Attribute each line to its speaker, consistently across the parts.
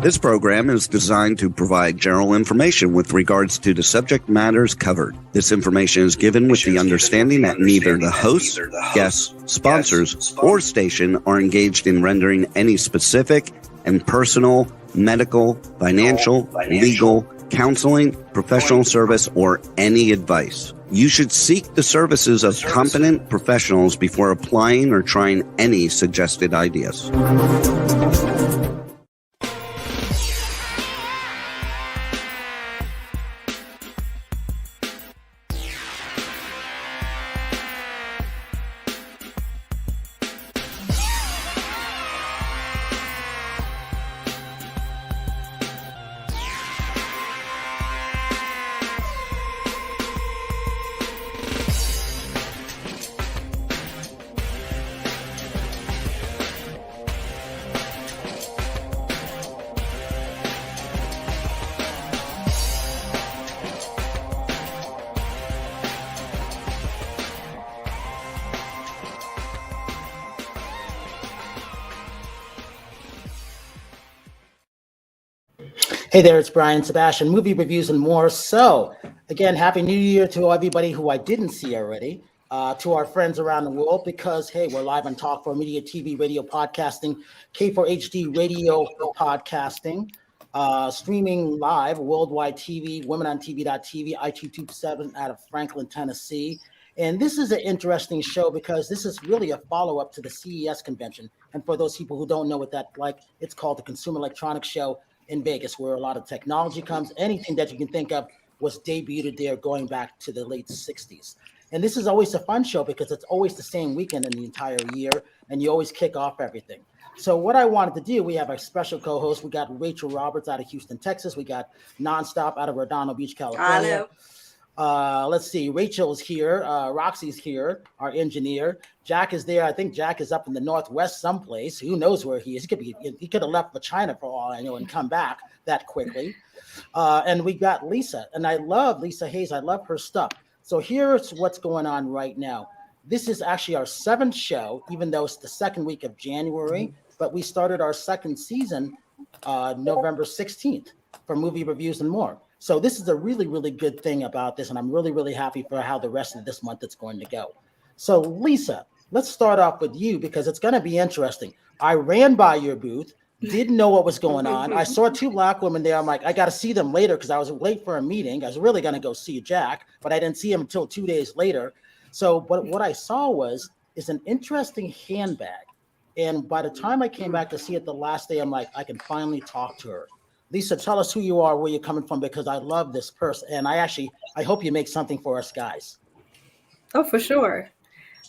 Speaker 1: This program is designed to provide general information with regards to the subject matters covered. This information is given with the understanding that neither the host, guests, sponsors, or station are engaged in rendering any specific and personal, medical, financial, legal, counseling, professional service, or any advice. You should seek the services of competent professionals before applying or trying any suggested ideas.
Speaker 2: Hey there, it's Brian Sebastian, movie reviews and more. So again, Happy New Year to everybody who I didn't see already, to our friends around the world, because hey, we're live on Talk for Media, TV, radio, podcasting, K4HD radio podcasting, streaming live, worldwide TV, womenOnTV.tv, I227 out of Franklin, Tennessee. And this is an interesting show because this is really a follow-up to the CES convention. And for those people who don't know what that's like, it's called the Consumer Electronics Show in Vegas, where a lot of technology comes. Anything that you can think of was debuted there going back to the late 60s. And this is always a fun show because it's always the same weekend in the entire year, and you always kick off everything. So what I wanted to do, we have our special co-host. We got Rachel Roberts out of Houston, Texas. We got Nonstop out of Redondo Beach, California. Let's see, Rachel's here. Roxy's here, our engineer. Jack is there. I think Jack is up in the Northwest someplace. Who knows where he is? He could have left for China for all I know and come back that quickly. And we got Lisa. And I love Lisa Haynes. I love her stuff. So here's what's going on right now. This is actually our 7th show, even though it's the second week of January. But we started our second season November 16th for Movie Reviews and More. So this is a really, really good thing about this, and I'm really, really happy for how the rest of this month it's going to go. So Lisa, let's start off with you because it's going to be interesting. I ran by your booth, didn't know what was going on. I saw 2 black women there. I'm like, I got to see them later because I was late for a meeting. I was really going to go see Jack, but I didn't see him until 2 days later. So but what I saw is an interesting handbag. And by the time I came back to see it the last day, I'm like, I can finally talk to her. Lisa, tell us who you are, where you're coming from, because I love this person. And I hope you make something for us guys.
Speaker 3: Oh, for sure.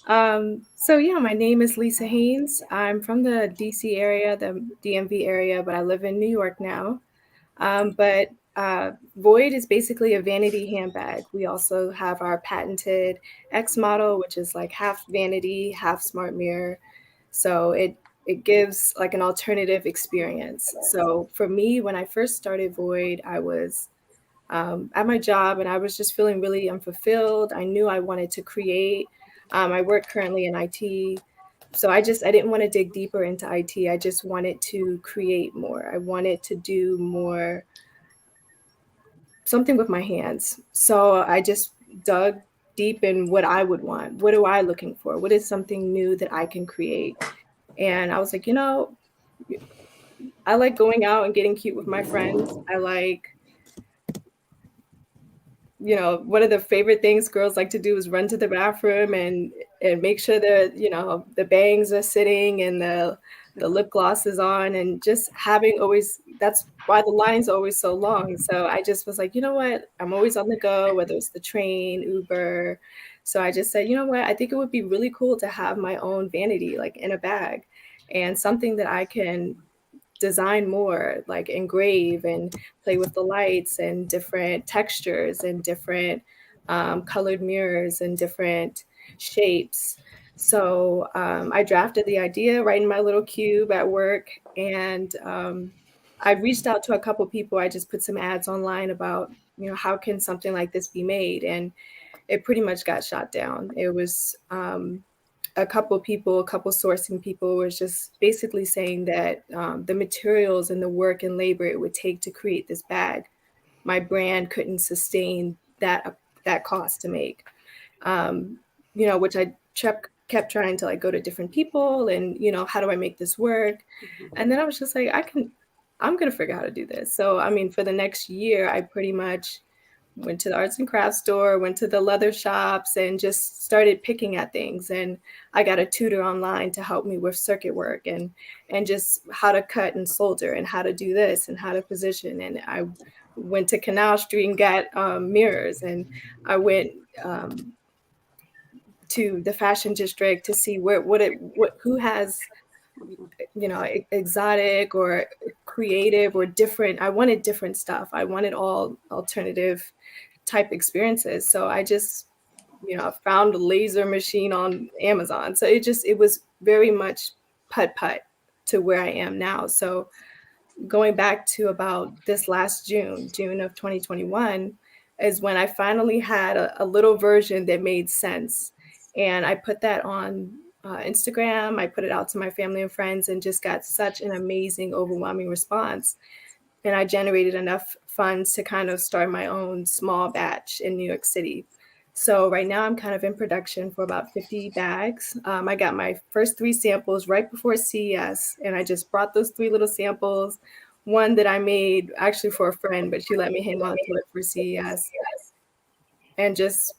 Speaker 3: So yeah, my name is Lisa Haynes. I'm from the DC area, the DMV area, but I live in New York now. But VOYD is basically a vanity handbag. We also have our patented X model, which is like half vanity, half smart mirror. So it gives like an alternative experience. So for me, when I first started VOYD, I was at my job and I was just feeling really unfulfilled. I knew I wanted to create. I work currently in IT. So I didn't want to dig deeper into IT. I just wanted to create more. I wanted to do more, something with my hands. So I just dug deep in what I would want. What am I looking for? What is something new that I can create? And I was like, I like going out and getting cute with my friends. I like, one of the favorite things girls like to do is run to the bathroom and make sure that, the bangs are sitting and the lip gloss is on, and just that's why the line's always so long. So I just was like, you know what? I'm always on the go, whether it's the train, Uber. So I just said, you know what? I think it would be really cool to have my own vanity, like in a bag, and something that I can design more, like engrave and play with the lights and different textures and different colored mirrors and different shapes. So I drafted the idea right in my little cube at work, and I reached out to a couple people. I just put some ads online about, how can something like this be made? And it pretty much got shot down. It was a couple sourcing people was just basically saying that the materials and the work and labor it would take to create this bag, my brand couldn't sustain that cost to make. Which I kept trying to like go to different people and, how do I make this work? And then I was just like, I'm going to figure out how to do this. So, I mean, for the next year, I pretty much went to the arts and crafts store, went to the leather shops, and just started picking at things. And I got a tutor online to help me with circuit work and just how to cut and solder and how to do this and how to position. And I went to Canal Street and got mirrors, and I went to the fashion district to see who has exotic or creative or different. I wanted different stuff. I wanted all alternative type experiences. So I just, found a laser machine on Amazon. So it was very much putt to where I am now. So going back to about this last June of 2021 is when I finally had a little version that made sense. And I put that on Instagram. I put it out to my family and friends and just got such an amazing, overwhelming response. And I generated enough funds to kind of start my own small batch in New York City. So right now I'm kind of in production for about 50 bags. I got my first 3 samples right before CES. And I just brought those 3 little samples. One that I made actually for a friend, but she let me hang on to it for CES. And just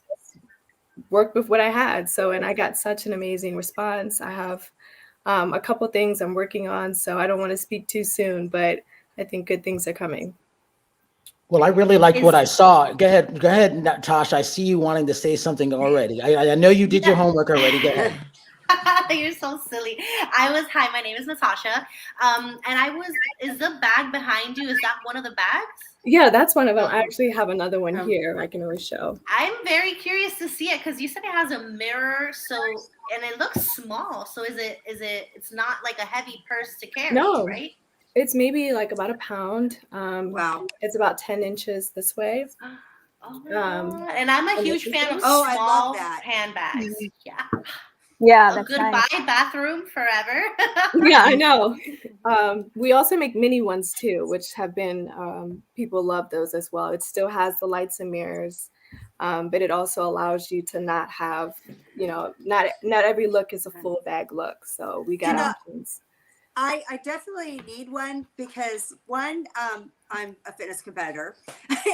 Speaker 3: worked with what I had. So, and I got such an amazing response. I have a couple things I'm working on, so I don't want to speak too soon, but I think good things are coming.
Speaker 2: Well, I really like what I saw. Go ahead, Natasha. I see you wanting to say something already. I know you did your homework already. Go ahead.
Speaker 4: You're so silly. Hi, my name is Nathasha. And is the bag behind you, is that one of the bags?
Speaker 3: Yeah, that's one of them. I actually have another one here I can always show.
Speaker 4: I'm very curious to see it because you said it has a mirror, and it looks small. So it's not like a heavy purse to carry, right?
Speaker 3: It's maybe like about a pound.
Speaker 4: Wow.
Speaker 3: It's about 10 inches this way.
Speaker 4: Oh my God. And I'm a huge fan of small handbags. Yeah.
Speaker 5: Yeah,
Speaker 4: that's goodbye nice. Bathroom forever.
Speaker 3: Yeah, I know. We also make mini ones too, which have been people love those as well. It still has the lights and mirrors, but it also allows you to not have, not every look is a full bag look. So we got options.
Speaker 6: I definitely need one because I'm a fitness competitor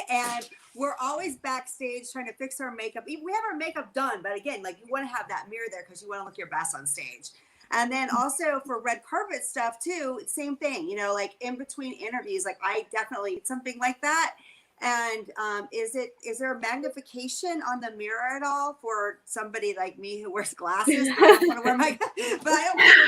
Speaker 6: and we're always backstage trying to fix our makeup. We have our makeup done, but again, like you want to have that mirror there because you want to look your best on stage. And then also for red carpet stuff too, same thing, like in between interviews, like I definitely need something like that. And is there a magnification on the mirror at all for somebody like me who wears glasses? But I don't want to wear my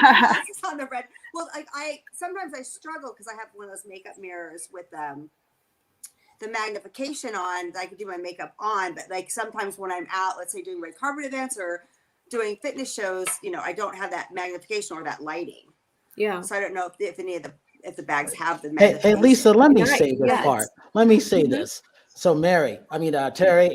Speaker 6: glasses on the red. Well, I sometimes I struggle because I have one of those makeup mirrors with the magnification on. I can do my makeup on, but like sometimes when I'm out, let's say doing red carpet events or doing fitness shows, I don't have that magnification or that lighting.
Speaker 3: Yeah.
Speaker 6: So I don't know if any of the bags have the
Speaker 2: Hey, Lisa, let me say this part. Let me say this. So Terry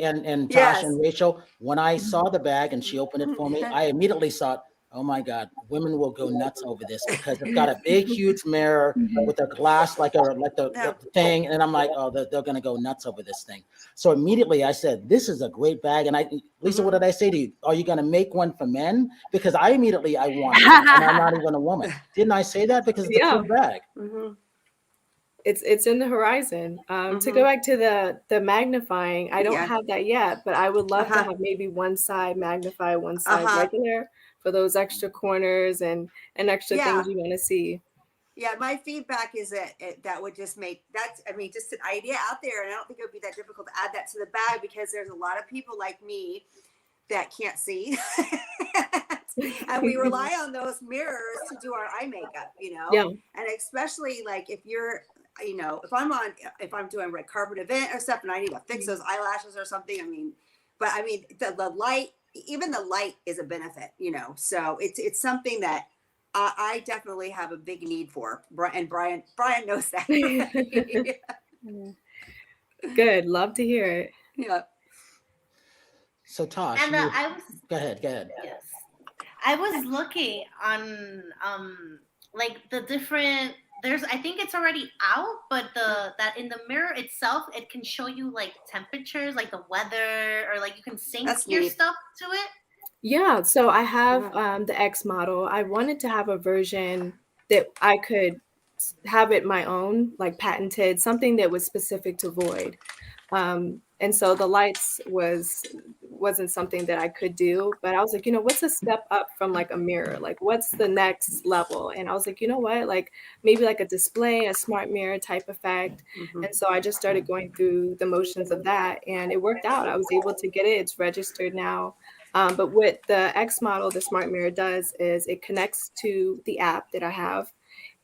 Speaker 2: and Tosh and Rachel, when I saw the bag and she opened it for me, I immediately thought, oh my God, women will go nuts over this because it's got a big, huge mirror with a glass like the thing. And I'm like, oh, they're going to go nuts over this thing. So immediately I said, this is a great bag. And Lisa, what did I say to you? Are you going to make one for men? Because I wanted it, and I'm not even a woman. Didn't I say that? Because it's a cool bag.
Speaker 3: Mm-hmm. It's in the horizon. To go back to the magnifying, I don't have that yet, but I would love to have maybe one side magnified, one side regular for those extra corners and extra things you want to see.
Speaker 6: Yeah, my feedback is that that would just make just an idea out there, and I don't think it would be that difficult to add that to the bag because there's a lot of people like me that can't see, and we rely on those mirrors to do our eye makeup, and especially like if you're, if I'm doing a red carpet event or stuff and I need to fix those eyelashes or something, the light, even the light is a benefit, so it's something that I definitely have a big need for, and Brian knows that.
Speaker 3: Good. Love to hear it.
Speaker 6: Yeah.
Speaker 2: So Tosh,
Speaker 4: and
Speaker 2: go ahead.
Speaker 4: Yes. I was looking on like the different. I think it's already out, but that in the mirror itself, it can show you like temperatures, like the weather, or like you can sync your stuff to it.
Speaker 3: Yeah, so I have the X model. I wanted to have a version that I could have it my own, like patented, something that was specific to VOYD. And so the lights wasn't something that I could do, but I was like, what's a step up from like a mirror? Like, what's the next level? And I was like, you know what? Like maybe like a display, a smart mirror type effect. And so I just started going through the motions of that, and it worked out. I was able to get it. It's registered now. But what the X model, the smart mirror, does is it connects to the app that I have,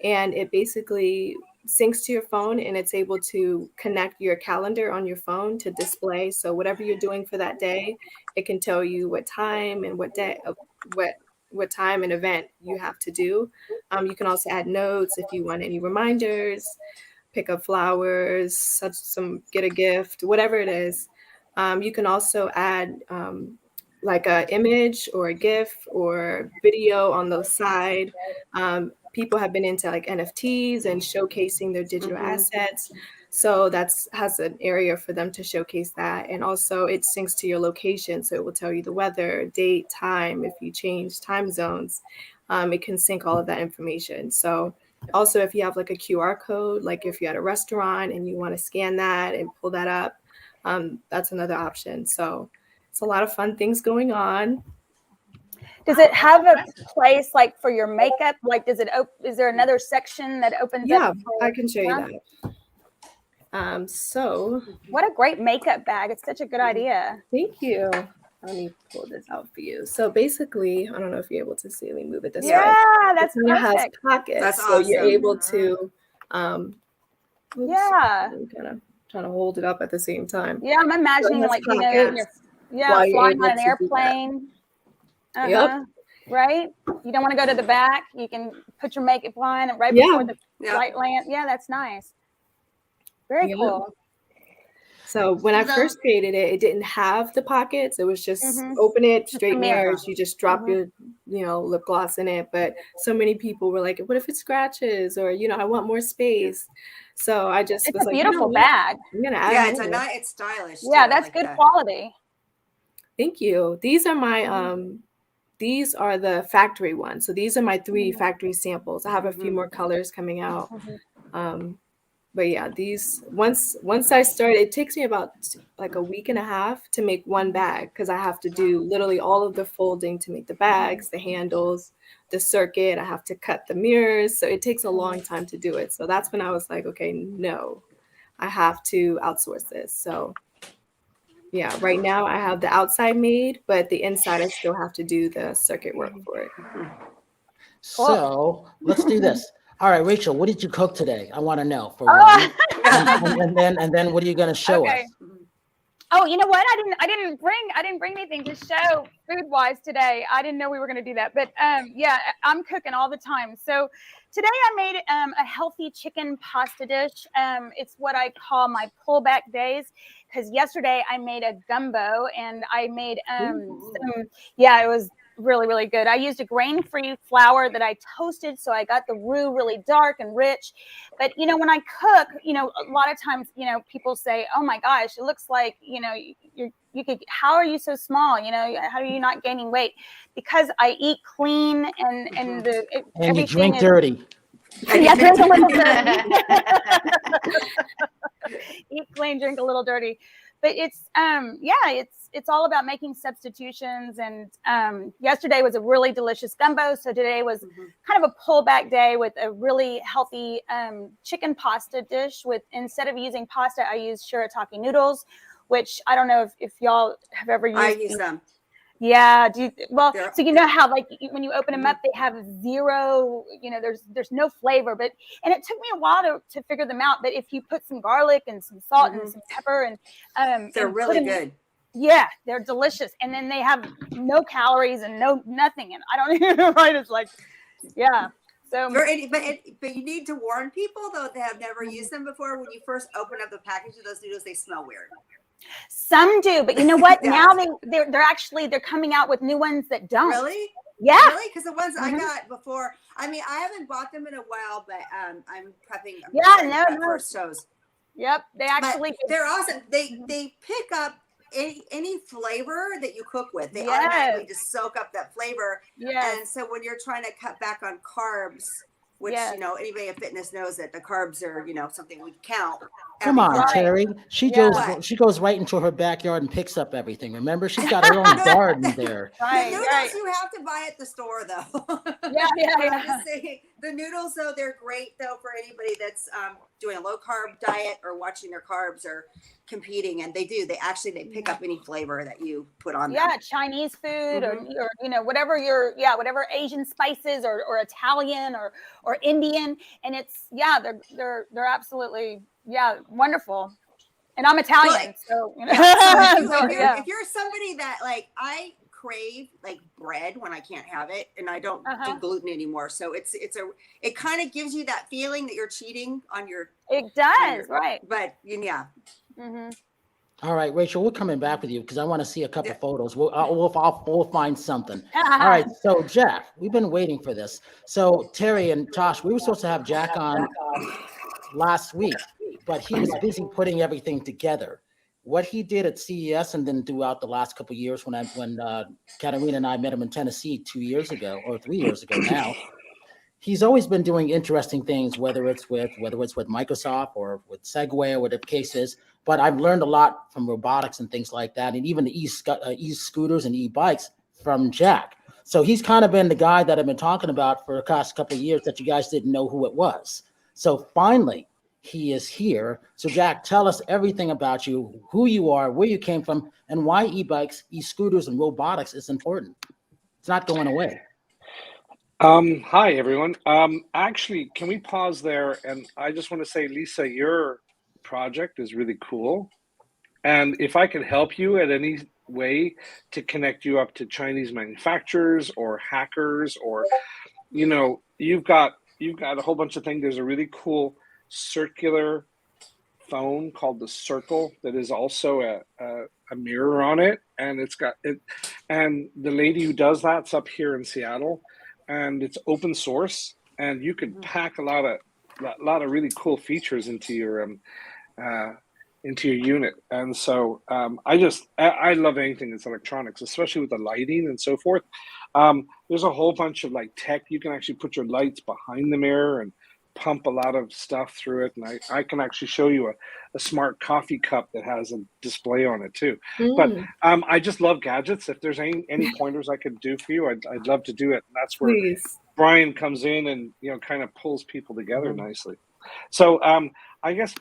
Speaker 3: and it basically syncs to your phone, and it's able to connect your calendar on your phone to display. So whatever you're doing for that day, it can tell you what time and what day, what time and event you have to do. You can also add notes if you want any reminders, pick up flowers, get a gift, whatever it is. You can also add like an image or a GIF or video on the side. People have been into like NFTs and showcasing their digital assets. So has an area for them to showcase that. And also it syncs to your location. So it will tell you the weather, date, time. If you change time zones, it can sync all of that information. So also if you have like a QR code, like if you're at a restaurant and you want to scan that and pull that up, that's another option. So it's a lot of fun things going on.
Speaker 5: Does it have a place like for your makeup? Like, is there another section that opens up?
Speaker 3: Yeah, I can show you that. So
Speaker 5: what a great makeup bag. It's such a good idea.
Speaker 3: Thank you. Let me pull this out for you. So basically, I don't know if you're able to see. Let me move it this way.
Speaker 5: Yeah, that's perfect.
Speaker 3: It has pockets.
Speaker 6: That's
Speaker 3: so
Speaker 6: awesome.
Speaker 3: You're able to
Speaker 5: yeah.
Speaker 3: I'm kind of trying to hold it up at the same time.
Speaker 5: Yeah, I'm imagining like
Speaker 3: pockets.
Speaker 5: Flying on an airplane.
Speaker 3: Yep.
Speaker 5: Right? You don't want to go to the back. You can put your makeup on right before the flight land. Yeah, that's nice. Very cool.
Speaker 3: So when I first created it, it didn't have the pockets. It was just open it, straight mirrors. You just drop your, lip gloss in it. But so many people were like, what if it scratches? Or, I want more space. So I just
Speaker 5: was like, beautiful bag.
Speaker 3: I'm going to add
Speaker 6: it's stylish.
Speaker 5: Yeah, that's like good quality.
Speaker 3: Thank you. These are my, these are the factory ones. So these are my 3 factory samples. I have a few more colors coming out. But yeah, these once I start, it takes me about like a week and a half to make one bag because I have to do literally all of the folding to make the bags, the handles, the circuit. I have to cut the mirrors. So it takes a long time to do it. So that's when I was like, okay, no, I have to outsource this. So yeah, right now I have the outside made, but the inside I still have to do the circuit work for it.
Speaker 2: So let's do this. All right, Rachel, what did you cook today? I want to know for one. and then what are you going to show us?
Speaker 5: Oh, you know what? I didn't bring anything to show food-wise today. I didn't know we were going to do that, but yeah, I'm cooking all the time. So today I made a healthy chicken pasta dish. It's what I call my pullback days because yesterday I made a gumbo and I made it was really, really good. I used a grain-free flour that I toasted, so I got the roux really dark and rich. But, when I cook, a lot of times, people say, oh my gosh, it looks like, how are you so small? How are you not gaining weight? Because I eat clean and
Speaker 2: you drink dirty.
Speaker 5: Yeah, drink a little dirty. Eat clean, drink a little dirty. But it's all about making substitutions. And yesterday was a really delicious gumbo. So today was kind of a pullback day with a really healthy chicken pasta dish. Instead of using pasta, I use shirataki noodles, which I don't know if y'all have ever used.
Speaker 6: I use them.
Speaker 5: Yeah. So you know how like when you open them up, they have zero, there's no flavor, and it took me a while to figure them out. But if you put some garlic and some salt and some pepper and
Speaker 6: they're really good.
Speaker 5: Yeah, they're delicious. And then they have no calories and nothing. And I don't even know, right? It's like, yeah. So,
Speaker 6: but you need to warn people though if they have never used them before. When you first open up the package of those noodles, they smell weird.
Speaker 5: Some do, but you know what? Now they're coming out with new ones that don't.
Speaker 6: Really?
Speaker 5: Yeah.
Speaker 6: Really? Because the ones I got before, I mean, I haven't bought them in a while, but I'm prepping. First shows.
Speaker 5: Yep. They actually.
Speaker 6: But they're awesome. They pick up any flavor that you cook with. They
Speaker 5: Yes.
Speaker 6: automatically just soak up that flavor.
Speaker 5: Yes.
Speaker 6: And so when you're trying to cut back on carbs, which,
Speaker 5: Yes.
Speaker 6: you know, anybody in fitness knows that the carbs are, you know, something we count.
Speaker 2: Come on,
Speaker 5: Right.
Speaker 2: Terri. She goes right into her backyard and picks up everything. Remember, she's got her own garden there.
Speaker 6: The noodles you have to buy at the store, though.
Speaker 5: Yeah.
Speaker 6: I'm just saying, the noodles, though, they're great, though, for anybody that's doing a low carb diet or watching their carbs or competing. And they pick up any flavor that you put on them.
Speaker 5: Yeah, Chinese food or you know, whatever whatever Asian spices or Italian or Indian, and it's they're absolutely wonderful. And I'm Italian, so you know.
Speaker 6: If you're somebody that like I crave like bread when I can't have it, and I don't do gluten anymore, so it kind of gives you that feeling that you're cheating on your.
Speaker 5: It does, right?
Speaker 6: But yeah.
Speaker 2: All right, Rachel, we're coming back with you because I want to see a couple photos. We'll find something. All right, so Jack, we've been waiting for this. So Terri and Tosh, we were supposed to have Jack on last week, but he was busy putting everything together. What he did at CES and then throughout the last couple of years when Katarina and I met him in Tennessee 2 years ago or 3 years ago now, he's always been doing interesting things, whether it's with Microsoft or with Segway or whatever the case is. But I've learned a lot from robotics and things like that, and even the e-scooters and e-bikes from Jack. So he's kind of been the guy that I've been talking about for the past couple of years that you guys didn't know who it was. So finally, he is here. So Jack, tell us everything about you, who you are, where you came from, and why e-bikes, e-scooters, and robotics is important. It's not going away.
Speaker 7: Hi, everyone. Actually, can we pause there? And I just want to say, Lisa, your project is really cool. And if I can help you at any way to connect you up to Chinese manufacturers or hackers, or, you know, you've got a whole bunch of things. There's a really cool circular phone called the Circle that is also a mirror on it. And it's got it. And the lady who does that's up here in Seattle. And it's open source, and you could pack a lot of really cool features into your unit. And so I love anything that's electronics, especially with the lighting and so forth. There's a whole bunch of like tech. You can actually put your lights behind the mirror and pump a lot of stuff through it. And I can actually show you a smart coffee cup that has a display on it too. But I just love gadgets. If there's any pointers I could do for you, I'd love to do it. And that's where Brian comes in and, you know, kind of pulls people together nicely. So I guess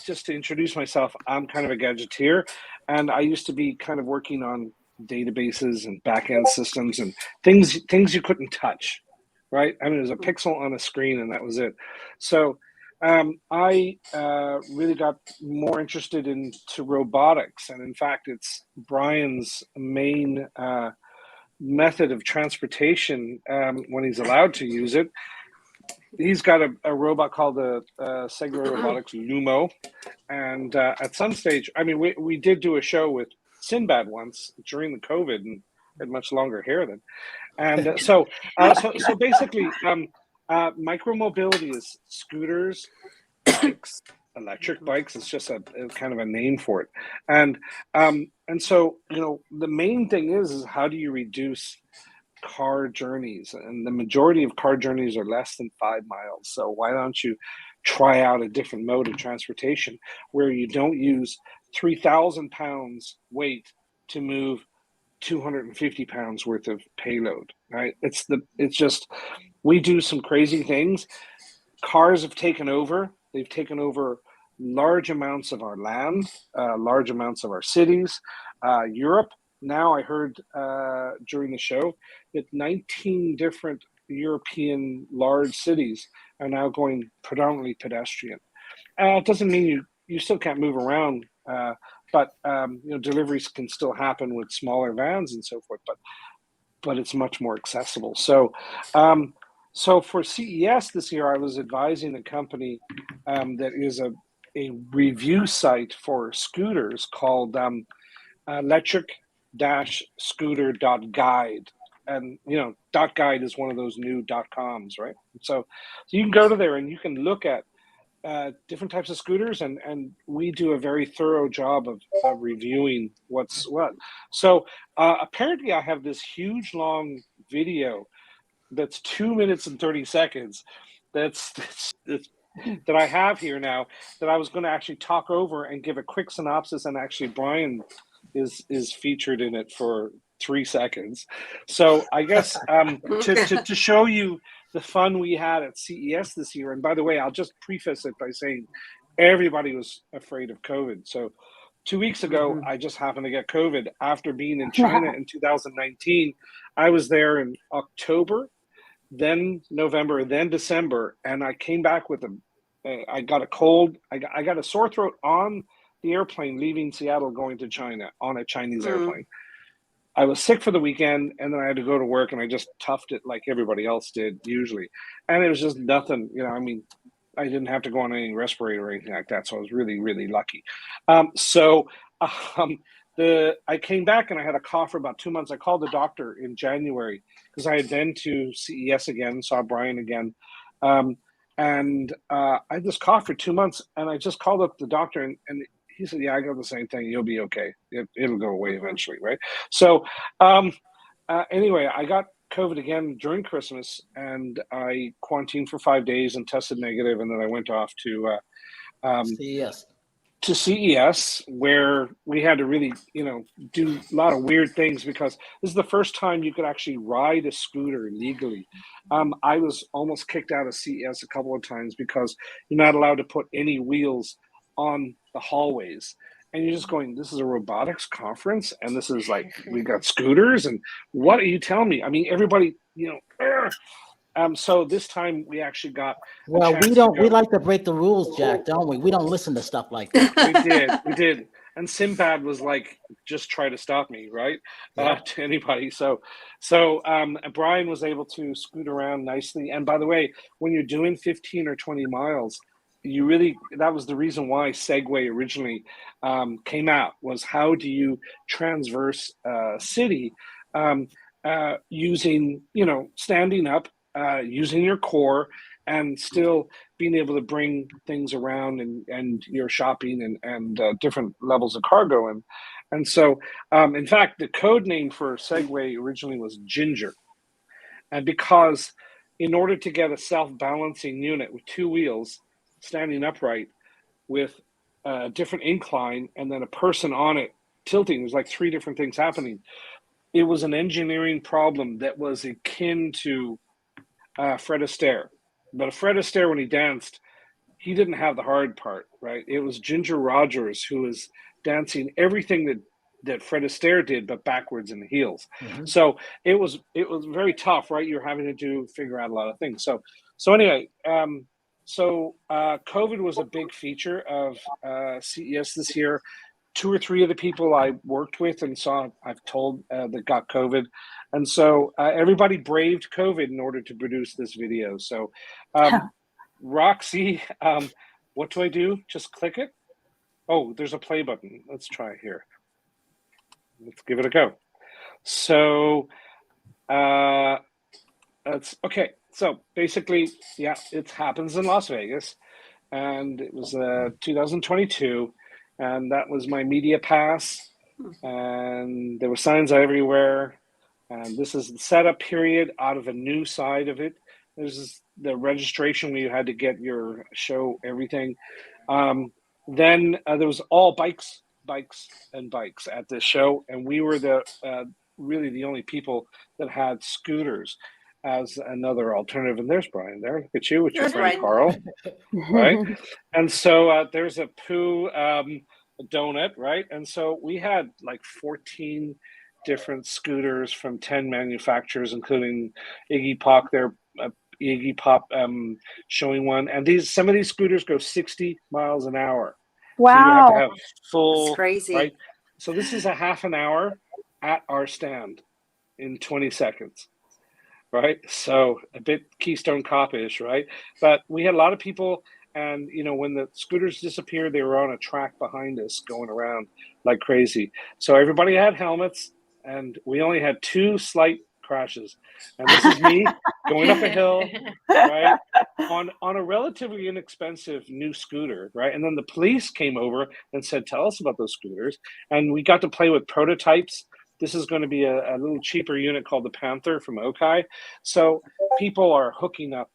Speaker 7: just to introduce myself, I'm kind of a gadgeteer, and I used to be kind of working on databases and back-end systems and things you couldn't touch. Right? I mean, it was a pixel on a screen and that was it. So I really got more interested into robotics. And in fact, it's Brian's main method of transportation when he's allowed to use it. He's got a robot called the Segway Robotics Lumo. And at some stage, I mean, we did do a show with Sinbad once during the COVID, and had much longer hair then. And so basically, micromobility is scooters, bikes, electric bikes. It's just a kind of a name for it. And so, you know, the main thing is how do you reduce car journeys? And the majority of car journeys are less than 5 miles. So why don't you try out a different mode of transportation where you don't use 3,000 pounds weight to move 250 pounds worth of payload, right? It's just, we do some crazy things. Cars have taken over. They've taken over large amounts of our land, large amounts of our cities. Europe, now I heard during the show that 19 different European large cities are now going predominantly pedestrian. It doesn't mean you still can't move around, but you know, deliveries can still happen with smaller vans and so forth, but it's much more accessible. So so for CES this year, I was advising a company that is a review site for scooters called electric-scooter.guide. and .guide is one of those new .coms, right? So you can go to there and you can look at different types of scooters, and we do a very thorough job of reviewing what's what. So apparently I have this huge long video that's 2 minutes and 30 seconds that's that I have here now, that I was going to actually talk over and give a quick synopsis, and actually Brian is featured in it for 3 seconds. So I guess to show you the fun we had at CES this year, and by the way, I'll just preface it by saying everybody was afraid of COVID. So 2 weeks ago, I just happened to get COVID after being in China in 2019. I was there in October, then November, then December, and I came back with I got a cold. I got a sore throat on the airplane leaving Seattle going to China on a Chinese airplane. I was sick for the weekend, and then I had to go to work, and I just toughed it like everybody else did usually. And it was just nothing, I mean, I didn't have to go on any respirator or anything like that, so I was really, really lucky. I came back and I had a cough for about 2 months. I called the doctor in January because I had been to CES again, saw Brian again. And I just coughed for 2 months, and I just called up the doctor, and he said, yeah, I got the same thing. You'll be okay. It'll go away eventually, right? So anyway, I got COVID again during Christmas, and I quarantined for 5 days and tested negative, and then I went off to
Speaker 2: CES.
Speaker 7: To CES, where we had to really, do a lot of weird things, because this is the first time you could actually ride a scooter legally. I was almost kicked out of CES a couple of times because you're not allowed to put any wheels on the hallways. And you're just going, this is a robotics conference, and this is like, we got scooters, and what are you telling me? I mean, everybody, so this time we actually got.
Speaker 2: Well, we like to break the rules, Jack, don't we? We don't listen to stuff like that.
Speaker 7: We did. And Sinbad was like, just try to stop me, right?
Speaker 2: Yeah.
Speaker 7: To anybody. So Brian was able to scoot around nicely. And by the way, when you're doing 15 or 20 miles, that was the reason why Segway originally came out, was how do you transverse city using, standing up, using your core, and still being able to bring things around and your shopping and different levels of cargo. And so, in fact, the code name for Segway originally was Ginger. And because in order to get a self-balancing unit with 2 wheels standing upright with a different incline and then a person on it tilting, there's like 3 different things happening. It was an engineering problem that was akin to Fred Astaire. But Fred Astaire, when he danced, he didn't have the hard part, right? It was Ginger Rogers who was dancing everything that Fred Astaire did, but backwards in the heels. Mm-hmm. So it was very tough, right? You're having to figure out a lot of things. So anyway, COVID was a big feature of CES this year. 2 or 3 of the people I worked with and saw, I've told, that got COVID. And so everybody braved COVID in order to produce this video. So Roxy, what do I do? Just click it? Oh, there's a play button. Let's try here. Let's give it a go. So that's okay. So basically, yeah, it happens in Las Vegas. And it was 2022. And that was my media pass, and there were signs everywhere. And this is the setup period out of a new side of it. This is the registration where you had to get your show everything. Then there was all bikes at this show, and we were really the only people that had scooters as another alternative. And there's Brian there. Look at you with your friend Carl, right? And so there's a Pooh donut, right? And so we had like 14 different scooters from 10 manufacturers, including Iggy Pop. Iggy Pop showing one, and some of these scooters go 60 miles an hour.
Speaker 5: Wow,
Speaker 7: so you have to have full.
Speaker 6: That's crazy,
Speaker 7: right? So this is a half an hour at our stand in 20 seconds. Right, so a bit Keystone Cop-ish, right? But we had a lot of people, and when the scooters disappeared, they were on a track behind us going around like crazy. So everybody had helmets, and we only had 2 slight crashes. And this is me going up a hill, right, on a relatively inexpensive new scooter, right? And then the police came over and said, tell us about those scooters. And we got to play with prototypes. This is going to be a little cheaper unit called the Panther from Okai. So people are hooking up,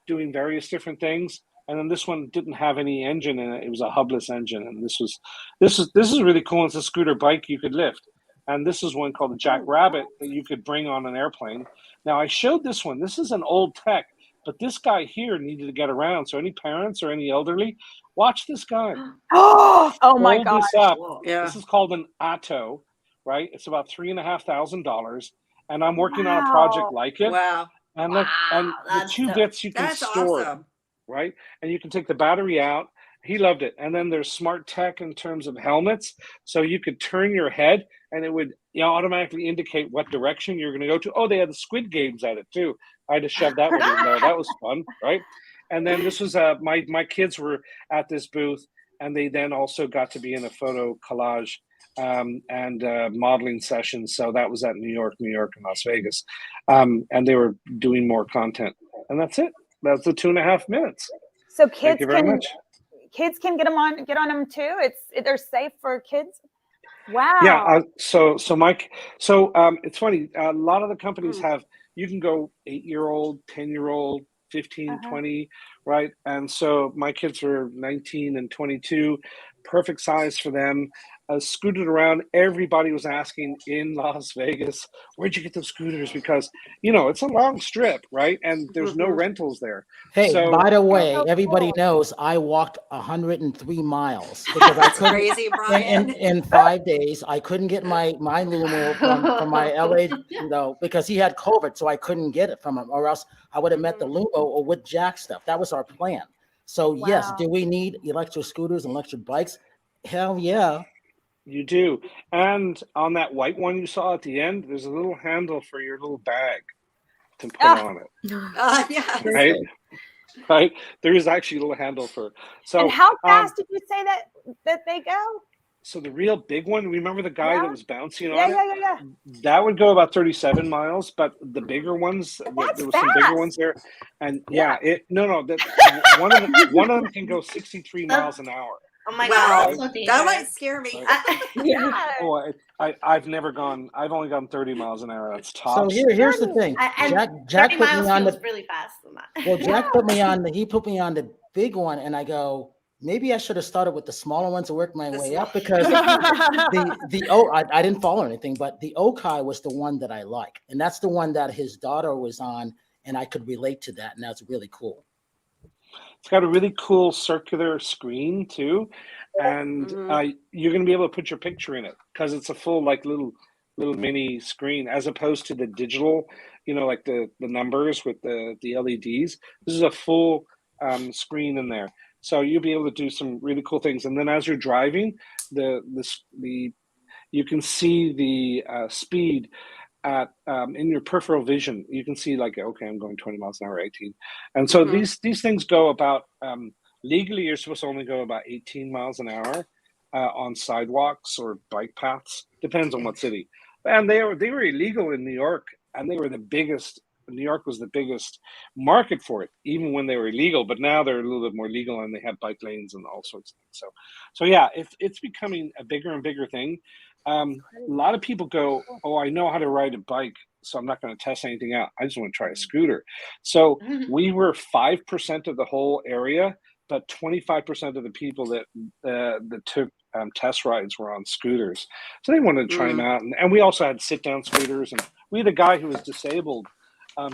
Speaker 7: doing various different things. And then this one didn't have any engine in it. It was a hubless engine. And this is really cool. It's a scooter bike you could lift. And this is one called the Jack Rabbit that you could bring on an airplane. Now I showed this one. This is an old tech, but this guy here needed to get around. So any parents or any elderly, watch this guy.
Speaker 5: Oh my God.
Speaker 7: This up.
Speaker 6: Yeah.
Speaker 7: This is called an Atto, right? It's about $3,500. And I'm working on a project like it.
Speaker 6: Wow.
Speaker 7: And look, and the two bits you can store.
Speaker 6: Awesome.
Speaker 7: Right? And you can take the battery out. He loved it. And then there's smart tech in terms of helmets. So you could turn your head and it would automatically indicate what direction you're going to go to. Oh, they had the Squid Games at it too. I had to shove that one in there. That was fun, right? And then this was my kids were at this booth, and they then also got to be in a photo collage and modeling sessions. So that was at New York, and Las Vegas. And they were doing more content. And that's it. That's the 2.5 minutes.
Speaker 5: So
Speaker 7: Thank you very much.
Speaker 5: Kids can get on them too. They're safe for kids. Wow.
Speaker 7: Yeah. So Mike. So it's funny. A lot of the companies have. You can go 8-year-old, 10-year-old, 15, 20, right? And so my kids are 19 and 22. Perfect size for them. Scooted around. Everybody was asking in Las Vegas, where'd you get those scooters? Because, it's a long strip, right? And there's no rentals there.
Speaker 2: Hey,
Speaker 7: So,
Speaker 2: by the way, everybody knows I walked 103 miles because I couldn't,
Speaker 6: Crazy, Brian.
Speaker 2: in 5 days. I couldn't get my Lumo from my LA, because he had COVID, so I couldn't get it from him, or else I would have met the Lumo or with Jack stuff. That was our plan. So yes, do we need electric scooters and electric bikes? Hell yeah.
Speaker 7: You do. And on that white one you saw at the end, there's a little handle for your little bag to put on it.
Speaker 6: Yeah.
Speaker 7: Right? Right? There is actually a little handle for. So
Speaker 5: and how fast did you say that they go?
Speaker 7: So the real big one, remember the guy that was bouncing on it?
Speaker 5: Yeah.
Speaker 7: That would go about 37 miles, but the bigger ones, there was some bigger ones there. And one of them can go 63 miles an hour.
Speaker 4: Oh my
Speaker 6: Wow.
Speaker 4: God,
Speaker 6: That might scare me.
Speaker 7: Oh, I've never gone. I've only gone 30 miles an hour. That's tops.
Speaker 2: So here's the thing. Jack put me on the
Speaker 4: really fast.
Speaker 2: Well, Jack put me on the big one, and I go, maybe I should have started with the smaller ones to work my way up, because I didn't follow anything, but the Okai was the one that I like, and that's the one that his daughter was on, and I could relate to that, and that's really cool.
Speaker 7: It's got a really cool circular screen too, and you're going to be able to put your picture in it because it's a full little mini screen, as opposed to the digital, like the numbers with the LEDs. This is a full screen in there, so you'll be able to do some really cool things. And then as you're driving, you can see the speed at in your peripheral vision. You can see okay, I'm going 20 miles an hour, 18. And so these things go about legally you're supposed to only go about 18 miles an hour on sidewalks or bike paths, depends on what city. And they were illegal in New York, and they were the biggest. New York was the biggest market for it, even when they were illegal, but now they're a little bit more legal and they have bike lanes and all sorts of things. So yeah, it's becoming a bigger and bigger thing. A lot of people go, oh, I know how to ride a bike, so I'm not going to test anything out. I just want to try a scooter. So we were 5% of the whole area, but 25% of the people that took test rides were on scooters. So they wanted to try them out. And we also had sit-down scooters. And we had a guy who was disabled.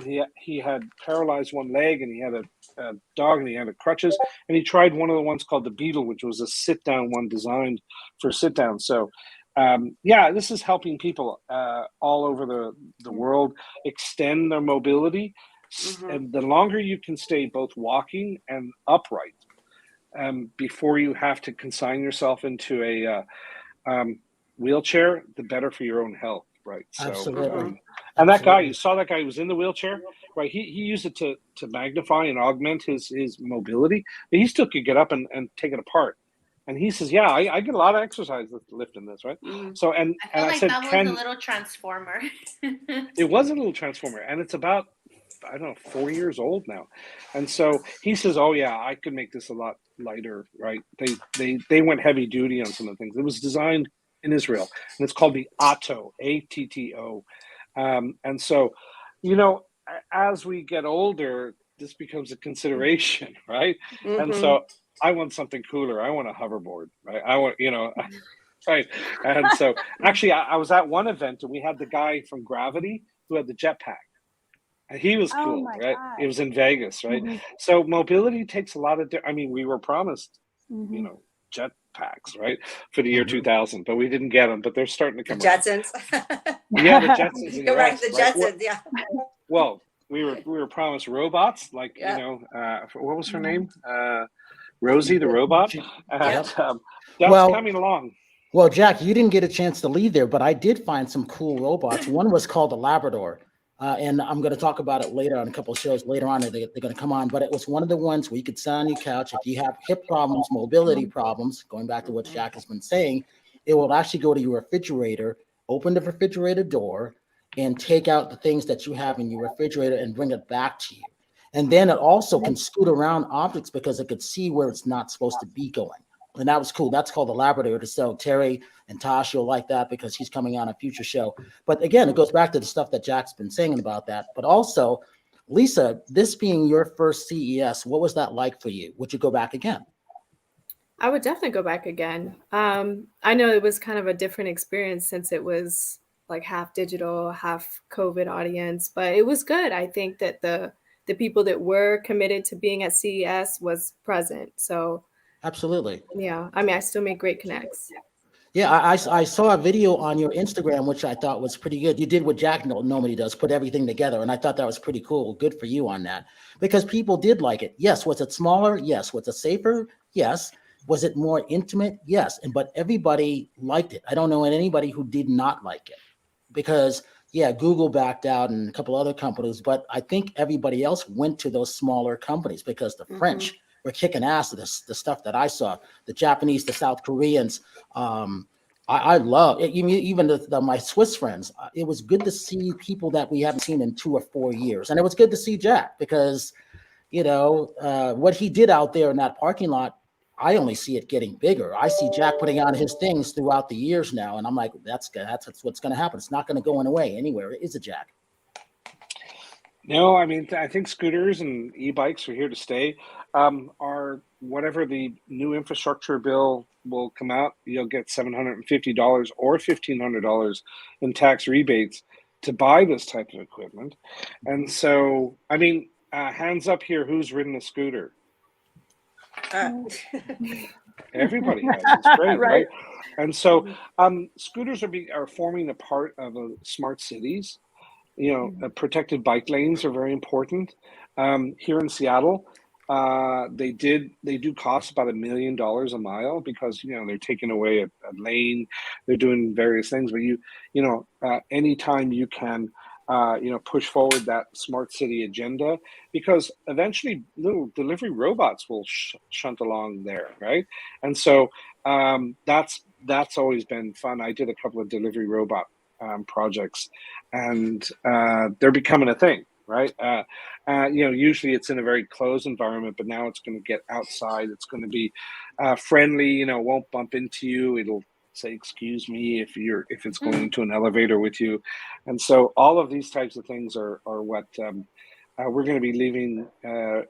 Speaker 7: He had paralyzed one leg, and he had a dog, and he had crutches. And he tried one of the ones called the Beetle, which was a sit-down one designed for sit-down. So this is helping people all over the world extend their mobility. And the longer you can stay both walking and upright before you have to consign yourself into a wheelchair, the better for your own health, right? So,
Speaker 2: Absolutely.
Speaker 7: And that guy, you saw that guy who was in the wheelchair, right? He used it to magnify and augment his mobility. But he still could get up and take it apart. And he says, yeah, I get a lot of exercise lifting this, right? So, and
Speaker 4: I feel like
Speaker 7: said,
Speaker 4: that was a little transformer.
Speaker 7: It was a little transformer, and it's about, I don't know, 4 years old now. And so he says, oh yeah, I could make this a lot lighter, right? They went heavy duty on some of the things. It was designed in Israel, and it's called the Atto, ATTO. And so, you know, as we get older, this becomes a consideration, right? And so I want something cooler. I want a hoverboard, right? I want, you know, right. And so actually I was at one event and we had the guy from Gravity who had the jetpack. And he was cool, right?
Speaker 5: God.
Speaker 7: It was in Vegas, right? So mobility takes a lot of, I mean, we were promised, you know, jetpacks, right? For the year 2000, but we didn't get them, but they're starting to come
Speaker 6: The Jetsons.
Speaker 7: Yeah, the Jetsons.
Speaker 6: Go back to the Jetsons, yeah.
Speaker 7: Well, we were promised robots, like, you know, what was her name? Rosie the robot. And, that's coming along.
Speaker 2: Well, Jack, you didn't get a chance to leave there, but I did find some cool robots. One was called the Labrador. And I'm going to talk about it later on a couple of shows later on. They're going to come on, but it was one of the ones where you could sit on your couch. If you have hip problems, mobility problems, going back to what Jack has been saying, it will actually go to your refrigerator, open the refrigerator door, and take out the things that you have in your refrigerator and bring it back to you. And then it also can scoot around objects because it could see where it's not supposed to be going. And that was cool. That's called the Labrador. So Terry and Tasha will like that because he's coming on a future show. But again, it goes back to the stuff that Jack's been saying about that. But also, Lisa, this being your first CES, what was that like for you? Would you go back again?
Speaker 3: I would definitely go back again. I know it was kind of a different experience since it was like half digital, half COVID audience, but it was good. I think that the people that were committed to being at CES was present. So
Speaker 2: absolutely.
Speaker 3: Yeah. I mean, I still make great connects.
Speaker 2: Yeah, I saw a video on your Instagram, which I thought was pretty good. You did what Jack normally does, put everything together. And I thought that was pretty cool. Good for you on that. Because people did like it. Yes. Was it smaller? Yes. Was it safer? Yes. Was it more intimate? Yes. But everybody liked it. I don't know anybody who did not like it. Because, yeah, Google backed out and a couple other companies. But I think everybody else went to those smaller companies because the French were kicking ass of this, the stuff that I saw, the Japanese, the South Koreans. I love it. Even my Swiss friends. It was good to see people that we haven't seen in 2 or 4 years. And it was good to see Jack because, you know, what he did out there in that parking lot, I only see it getting bigger. I see Jack putting on his things throughout the years now. And I'm like, that's what's going to happen. It's not going to go away anywhere. Is it, Jack?
Speaker 7: No, I mean, I think scooters and e-bikes are here to stay. Are whatever the new infrastructure bill will come out, you'll get $750 or $1,500 in tax rebates to buy this type of equipment. And so, I mean, hands up here, who's ridden a scooter? Everybody has. It's great, right? And so, scooters are forming a part of smart cities. You know, protected bike lanes are very important. Here in Seattle, they do cost about $1 million a mile because, you know, they're taking away a lane, they're doing various things. But you know, anytime you can, you know, push forward that smart city agenda, because eventually little delivery robots will shunt along there, right? And so that's always been fun. I did a couple of delivery robot projects, and they're becoming a thing, right? You know, usually it's in a very closed environment, but now it's going to get outside. It's going to be friendly. You know, won't bump into you. It'll say "excuse me" if it's going into an elevator with you, and so all of these types of things are what we're going to be living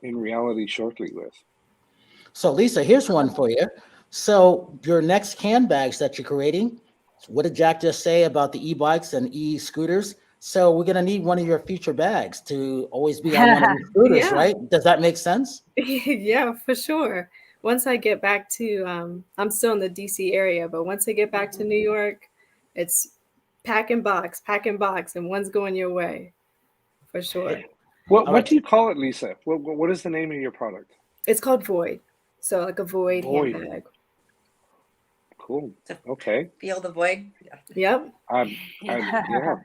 Speaker 7: in reality shortly with.
Speaker 2: So, Lisa, here's one for you. So, your next handbags that you're creating. What did Jack just say about the e-bikes and e-scooters? So we're going to need one of your future bags to always be on one of the scooters, right? Does that make sense?
Speaker 3: Yeah, for sure. Once I get back to, I'm still in the DC area, but once I get back to New York, it's pack and box, and one's going your way, for sure.
Speaker 7: What do you call it, Lisa? What is the name of your product?
Speaker 3: It's called VOYD. So like a VOYD handbag.
Speaker 7: Cool. Okay.
Speaker 6: Feel the void.
Speaker 3: Yep.
Speaker 7: Yeah.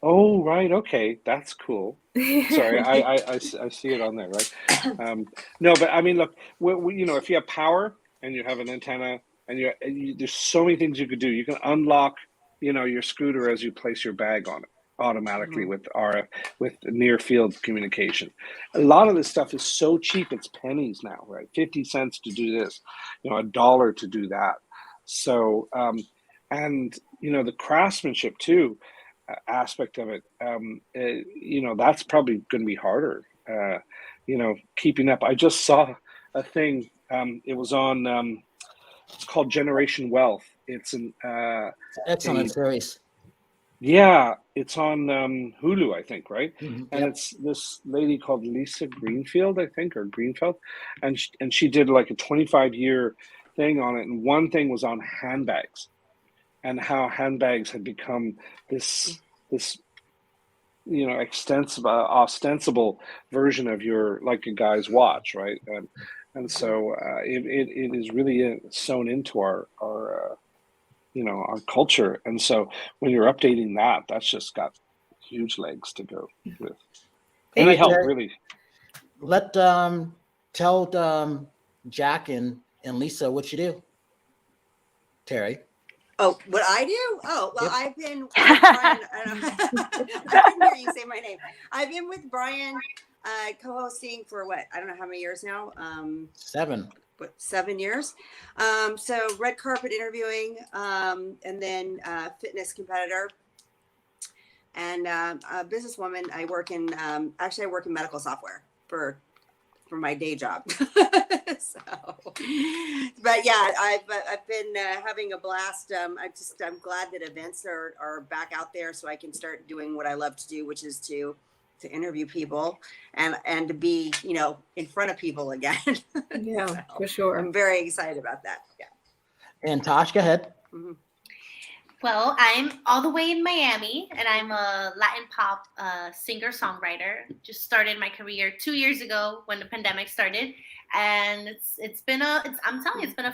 Speaker 7: Oh, right. Okay, that's cool. Sorry, I see it on there, right? No, but I mean, look, you know, if you have power, and you have an antenna, and there's so many things you could do. You can unlock, your scooter as you place your bag on it automatically with near field communication. A lot of this stuff is so cheap, it's pennies now, right? 50 cents to do this, $1 to do that. So, and the craftsmanship too aspect of it, that's probably going to be harder. Keeping up. I just saw a thing. It was on. It's called Generation Wealth. It's an
Speaker 2: excellent series.
Speaker 7: Yeah, it's on Hulu, I think, right?
Speaker 2: Mm-hmm.
Speaker 7: And it's this lady called Lisa Greenfield, I think, or Greenfield, and she did like a 25-year thing on it, and one thing was on handbags, and how handbags had become this ostensible version of like a guy's watch, right? And so it is really sewn into our culture. And so when you're updating that's just got huge legs to go with. Any help, really.
Speaker 2: Tell Jack and Lisa what you do. Terry.
Speaker 6: Oh, what I do? Oh, well,
Speaker 2: Yep.
Speaker 6: I've been with Brian. I didn't hear you say my name. I've been with Brian co-hosting for what? I don't know how many years now.
Speaker 2: 7.
Speaker 6: 7 years. So red carpet interviewing, and then fitness competitor, and a businesswoman. I work in medical software for my day job. So, but yeah, I've been having a blast. I'm glad that events are back out there, so I can start doing what I love to do, which is to interview people and to be, in front of people again.
Speaker 3: Yeah,
Speaker 6: So,
Speaker 3: for sure.
Speaker 6: I'm very excited about that. Yeah.
Speaker 2: And Tosh, go ahead.
Speaker 6: Mm-hmm.
Speaker 4: Well, I'm all the way in Miami, and I'm a Latin pop singer-songwriter. Just started my career 2 years ago when the pandemic started, and it's been a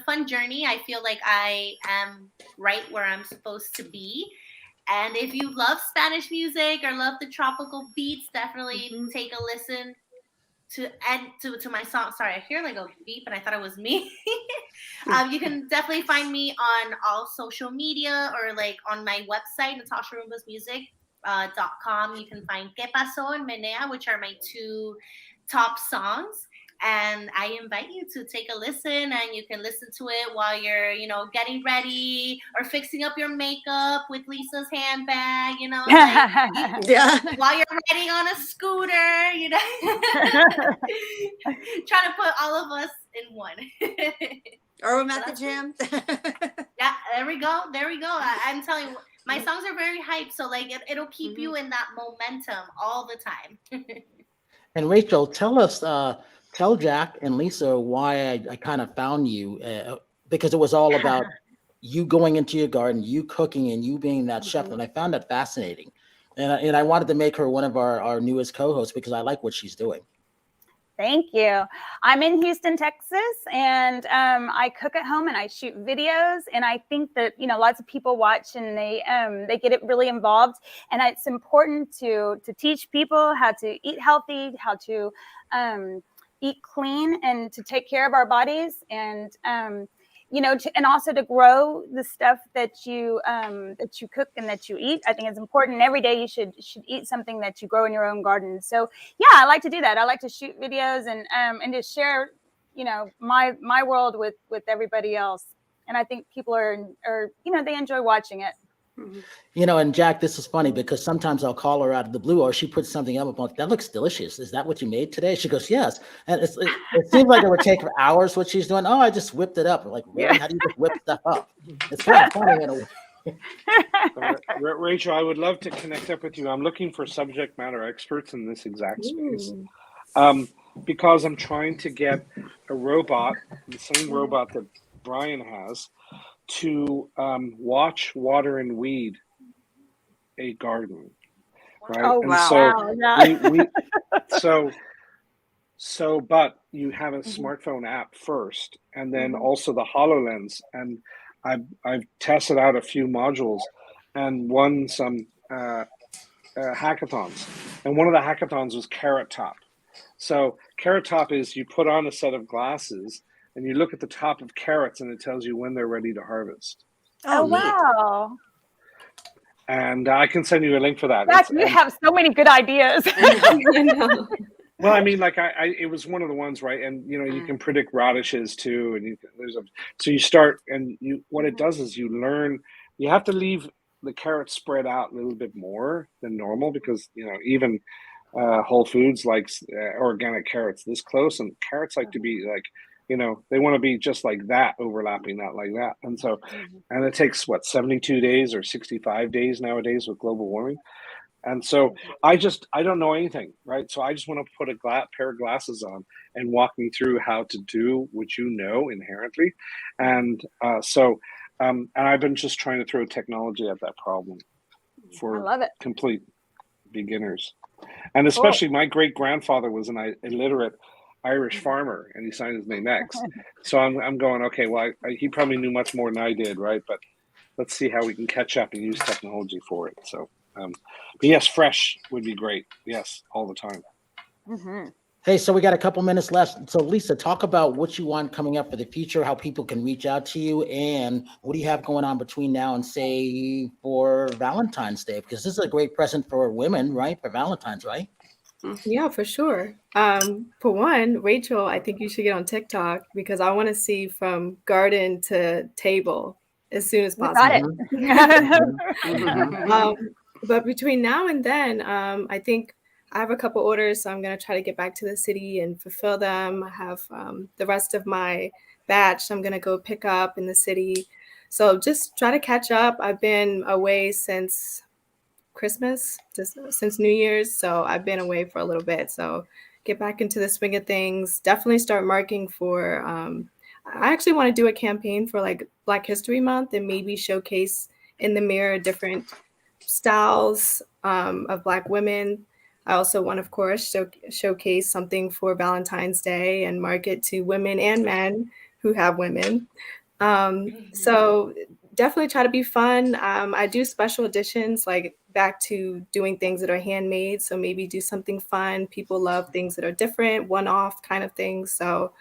Speaker 4: fun journey. I feel like I am right where I'm supposed to be. And if you love Spanish music or love the tropical beats, definitely take a listen to my song. Sorry, I hear like a beep and I thought it was me. You can definitely find me on all social media or like on my website, NathashaRumbosmusic.com. You can find Que Pasó and Menea, which are my 2 top songs. And I invite you to take a listen, and you can listen to it while you're, getting ready or fixing up your makeup with Lisa's handbag,
Speaker 6: Yeah.
Speaker 4: while you're riding on a scooter, trying to put all of us in one.
Speaker 6: Or I'm at the gym.
Speaker 4: Yeah, there we go. I'm telling you, my songs are very hyped, so like it'll keep you in that momentum all the time.
Speaker 2: And Rachel, tell Jack and Lisa why I kind of found you, because it was all about you going into your garden, you cooking, and you being that chef. And I found that fascinating. And I wanted to make her one of our newest co-hosts because I like what she's doing.
Speaker 5: Thank you. I'm in Houston, Texas, and I cook at home and I shoot videos. And I think that, lots of people watch and they get it really involved. And it's important to teach people how to eat healthy, how to eat clean, and to take care of our bodies, and and also to grow the stuff that you cook and that you eat. I think it's important. Every day you should eat something that you grow in your own garden. So yeah, I like to do that. I like to shoot videos and to share, my world with everybody else. And I think people are they enjoy watching it.
Speaker 2: And Jack, this is funny because sometimes I'll call her out of the blue, or she puts something up. I'm like, that looks delicious. Is that what you made today? She goes, yes. And it seems like it would take her hours what she's doing. Oh, I just whipped it up. I'm like, really? How do you just whip stuff up? It's kind of funny in a way.
Speaker 7: Rachel, I would love to connect up with you. I'm looking for subject matter experts in this exact space. Because I'm trying to get a robot, the same robot that Brian has, to watch, water, and weed a garden, right?
Speaker 5: Oh,
Speaker 7: and
Speaker 5: wow.
Speaker 7: But you have a smartphone app first, and then also the HoloLens, and I've tested out a few modules and won some hackathons, and one of the hackathons was Carrot Top. So Carrot Top is you put on a set of glasses and you look at the top of carrots, and it tells you when they're ready to harvest.
Speaker 5: Oh,
Speaker 6: neat.
Speaker 5: wow.
Speaker 7: And I can send you a link for that.
Speaker 5: Zach, you have so many good ideas.
Speaker 3: I know.
Speaker 7: Well, I mean, like it was one of the ones, right? And you can predict radishes too, and so you start, and what it does is you learn. You have to leave the carrots spread out a little bit more than normal because even Whole Foods likes organic carrots this close, and carrots like to be like they want to be just like that, overlapping, not like that. And so, and it takes 72 days or 65 days nowadays with global warming. And so I don't know anything, right? So I just want to put a pair of glasses on and walk me through how to do what inherently. And and I've been just trying to throw technology at that problem for
Speaker 5: I love it.
Speaker 7: complete beginners. And especially my great grandfather was an illiterate Irish farmer, and he signed his name X. So I'm going, okay, well, he probably knew much more than I did, right? But let's see how we can catch up and use technology for it. So, but yes, fresh would be great. Yes, all the time.
Speaker 5: Mm-hmm.
Speaker 2: Hey, so we got a couple minutes left. So Lisa, talk about what you want coming up for the future, how people can reach out to you, and what do you have going on between now and say for Valentine's Day? Because this is a great present for women, right? For Valentine's, right?
Speaker 3: Yeah, for sure. For one, Rachel, I think you should get on TikTok because I want to see from garden to table as soon as possible.
Speaker 5: Got it.
Speaker 3: But between now and then, I think I have a couple orders, so I'm going to try to get back to the city and fulfill them. I have the rest of my batch I'm going to go pick up in the city. So just try to catch up. I've been away since Christmas, since New Year's. So I've been away for a little bit. So get back into the swing of things. Definitely start marking for, I actually want to do a campaign for like Black History Month and maybe showcase in the mirror different styles of Black women. I also want, of course, showcase something for Valentine's Day and market to women and men who have women. So definitely try to be fun. I do special editions, like back to doing things that are handmade. So maybe do something fun. People love things that are different, one-off kind of things. So,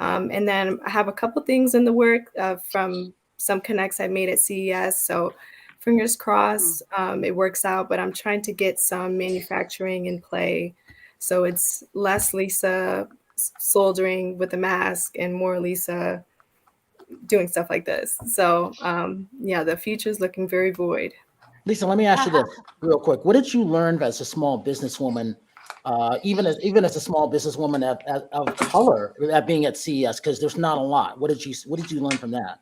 Speaker 3: and then I have a couple things in the work from some connects I made at CES. So fingers crossed it works out, but I'm trying to get some manufacturing in play. So it's less Lisa soldering with a mask and more Lisa doing stuff like this. So yeah, the future is looking very void.
Speaker 2: Lisa, let me ask you this real quick. What did you learn as a small businesswoman, even as a small businesswoman of color, at being at CES? Because there's not a lot. What did you learn from that?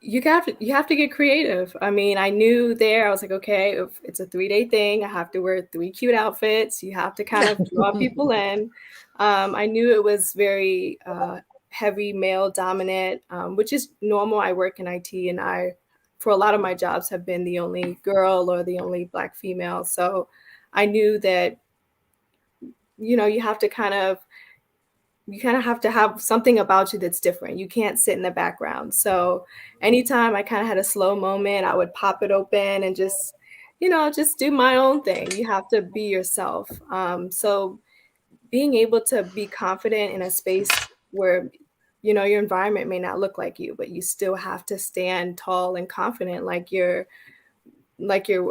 Speaker 3: You have to get creative. I mean, I knew there, I was like, okay, if it's a 3-day thing, I have to wear 3 cute outfits. You have to kind of draw people in. I knew it was very heavy male dominant, which is normal. I work in IT, and I, for a lot of my jobs, have been the only girl or the only Black female. So I knew that, you have to kind of have to have something about you that's different. You can't sit in the background. So anytime I kind of had a slow moment, I would pop it open and just do my own thing. You have to be yourself. So being able to be confident in a space where, your environment may not look like you, but you still have to stand tall and confident like you're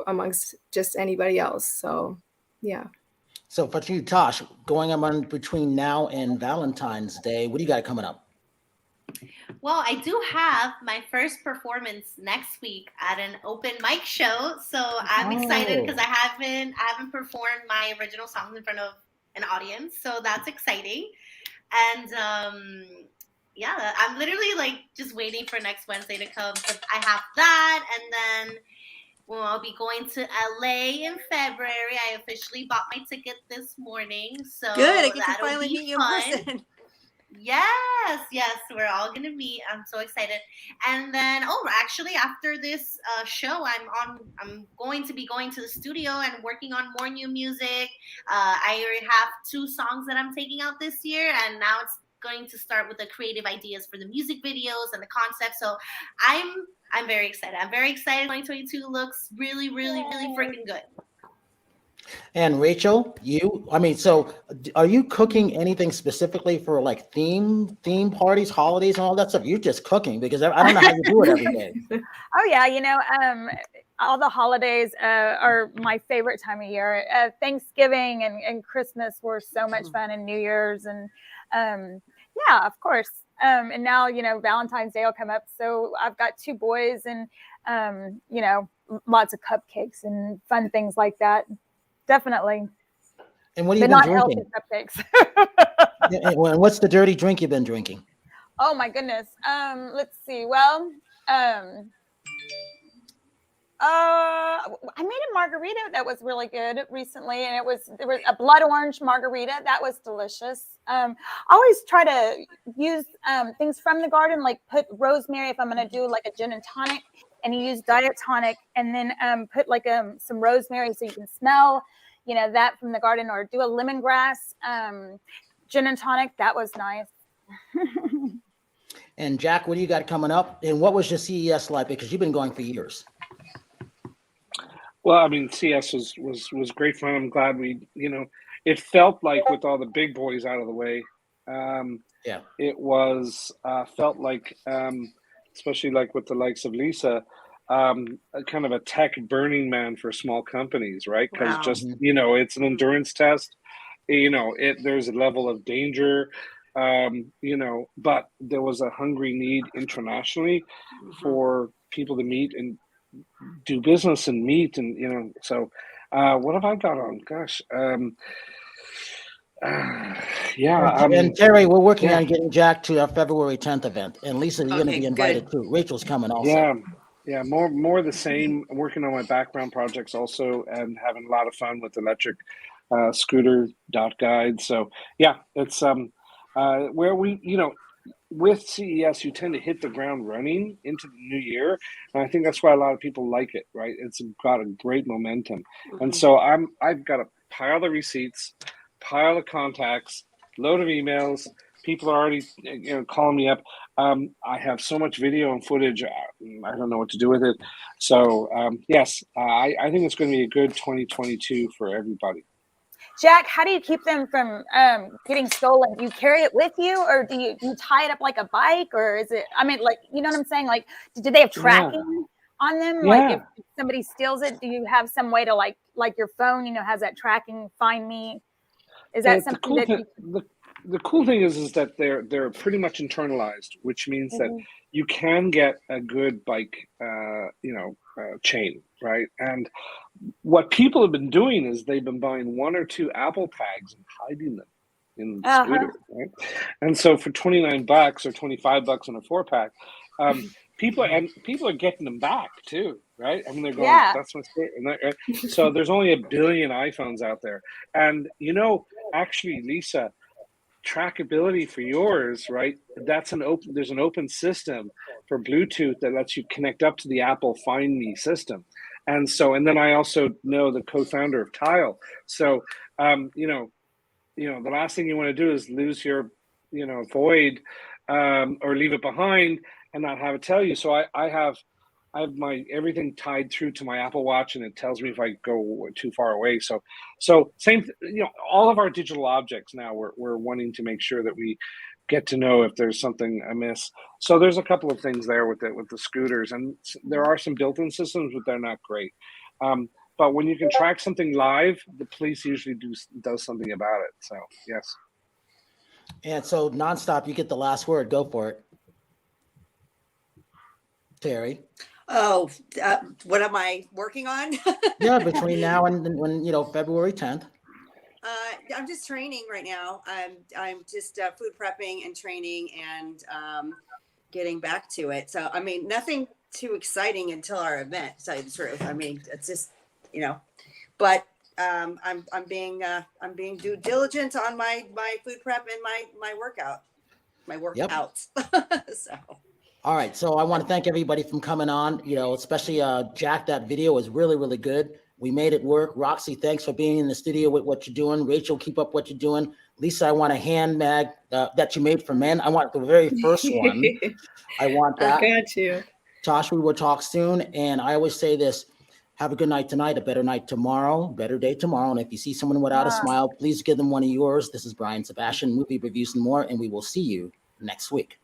Speaker 3: amongst just anybody else. So, yeah.
Speaker 2: So for you, Tosh, going on between now and Valentine's Day, what do you got coming up?
Speaker 4: Well, I do have my first performance next week at an open mic show. So I'm excited because I haven't performed my original songs in front of an audience. So that's exciting. And yeah, I'm literally like just waiting for next Wednesday to come. But I have that, and then I'll be going to LA in February. I officially bought my ticket this morning. So
Speaker 6: good. I get to finally meet you in person.
Speaker 4: Yes, we're all gonna meet. I'm so excited. And then, actually, after this show, I'm going to be going to the studio and working on more new music. I already have 2 songs that I'm taking out this year, and now it's going to start with the creative ideas for the music videos and the concept. So I'm very excited. 2022 looks really, really, really freaking good.
Speaker 2: And Rachel, so are you cooking anything specifically for like theme parties, holidays, and all that stuff? You're just cooking because I don't know how you do it every day.
Speaker 5: Oh yeah, all the holidays are my favorite time of year. Thanksgiving and Christmas were so much fun, and New Year's, and yeah, of course. And now Valentine's Day will come up, so I've got 2 boys, and lots of cupcakes and fun things like that. Definitely.
Speaker 2: And what have you
Speaker 5: But
Speaker 2: been
Speaker 5: not
Speaker 2: drinking?
Speaker 5: healthy cupcakes.
Speaker 2: And what's the dirty drink you've been drinking?
Speaker 5: Oh my goodness. Let's see. Well, I made a margarita that was really good recently, and there was a blood orange margarita that was delicious. I always try to use things from the garden, like put rosemary if I'm going to do like a gin and tonic, and you use diet tonic, and then put like some rosemary so you can smell, that from the garden, or do a lemongrass gin and tonic. That was nice.
Speaker 2: And Jack, what do you got coming up? And what was your CES like? Because you've been going for years.
Speaker 7: Well, I mean, CES was great fun. I'm glad it felt like with all the big boys out of the way, it was felt like, especially like with the likes of Lisa, a kind of a tech Burning Man for small companies, right? Because it's an endurance test. There's a level of danger, but there was a hungry need internationally for people to meet and do business and meet, and so what have I got on? Gosh,
Speaker 2: And Terry, we're working on getting Jack to our February 10th event, and Lisa, you're going to be invited too. Rachel's coming also.
Speaker 7: Yeah, more the same. Working on my background projects also, and having a lot of fun with electric scooter guide. So yeah, it's where we with CES, you tend to hit the ground running into the new year, and I think that's why a lot of people like it. Right, it's got a great momentum, and so I've got a pile of receipts, pile of contacts, load of emails. People are already calling me up. I have so much video and footage. I don't know what to do with it. So yes, I think it's going to be a good 2022 for everybody.
Speaker 5: Jack, how do you keep them from getting stolen? Do you carry it with you, or do you tie it up like a bike, or is it? I mean, like, you know what I'm saying? Like, do they have tracking on them?
Speaker 7: Yeah.
Speaker 5: Like, if somebody steals it, do you have some way to like your phone? Has that tracking? Find me. Is that something
Speaker 7: the cool thing is that they're pretty much internalized, which means that you can get a good bike, chain, right? And what people have been doing is they've been buying 1 or 2 Apple tags and hiding them in the scooter, right? And so for $29 or $25 on a 4-pack, people are getting them back too, right? I mean, they're going, that's my scooter, right? So there's only 1 billion iPhones out there, and actually, Lisa, trackability for yours, right? There's an open system for Bluetooth that lets you connect up to the Apple Find Me system. And then I also know the co-founder of Tile. So, the last thing you want to do is lose your, VOYD, or leave it behind and not have it tell you. So I have my everything tied through to my Apple Watch, and it tells me if I go too far away. So same, all of our digital objects now, we're wanting to make sure that we get to know if there's something amiss. So there's a couple of things there with the scooters, and there are some built-in systems, but they're not great. But when you can track something live, the police usually does something about it. So yes.
Speaker 2: And so Nonstop, you get the last word. Go for it, Terry.
Speaker 6: Oh, what am I working on?
Speaker 2: Yeah, between now and when February 10th.
Speaker 6: I'm just training right now. I'm just food prepping and training and getting back to it. So I mean, nothing too exciting until our event. To tell you the truth, I mean, it's just but I'm being due diligent on my food prep and my workouts. So.
Speaker 2: All right, so I want to thank everybody from coming on. Especially Jack. That video was really, really good. We made it work. Roxy, thanks for being in the studio with what you're doing. Rachel, keep up what you're doing. Lisa, I want a hand mag that you made for men. I want the very first one. I want that.
Speaker 3: I got you.
Speaker 2: Tosh, we will talk soon. And I always say this, Have a good night tonight, a better night tomorrow, better day tomorrow. And if you see someone without a smile, please give them one of yours. This is Brian Sebastian, Movie Reviews and More, and we will see you next week.